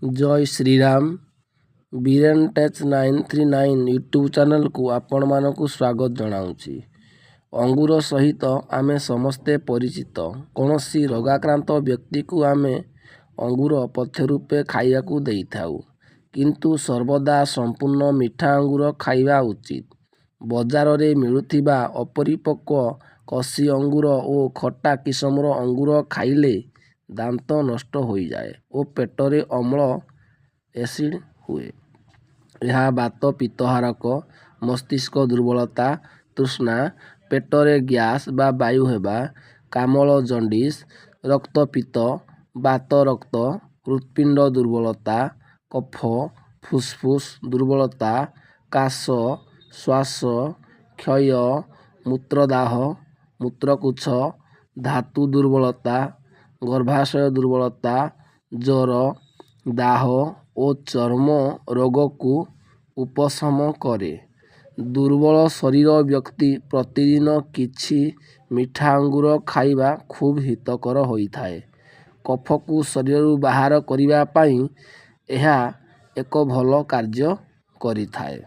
जय Shriram. Biren टेच 939 YouTube channel को आपण मानकु स्वागत जनाऊँगी। अंगूर सहित आमे समस्ते परिचित। कौनसी रोगाक्रांत व्यक्ति को आमे अंगूर पथ्य रूपे खाइया को देई थाउ, किंतु सर्वदा संपूर्ण मीठा अंगूर खाइबा उचित। बजार रे मिलुथिबा अपरिपक्व कसी अंगूर और खट्टा किसमर अंगूर खाइले दांत नष्ट हो जाए और पेटरे अम्ल एसिड हुए। यह बात पित्तहारक, मस्तिष्क दुर्बलता, तृष्णा, पेटरे गैस बा वायु हेबा, कामल जंडिस, रक्तपित्त, बात रक्त, हृत्पिंड दुर्बलता, कफ, फुसफुस दुर्बलता, काश, श्वास क्षय, मूत्रदाह, मूत्रकुच्छ, धातु दुर्बलता, गर्भाशय दुर्बलता, ज्वर, दाह और चर्म रोग को उपशम करे। दुर्बल शरीर व्यक्ति प्रतिदिन किछि मीठा अंगूर खाइबा खूब हितकर होइथाए। कफ को शरीर बाहर करिबा पाई यह एक भल कार्य करिथाए।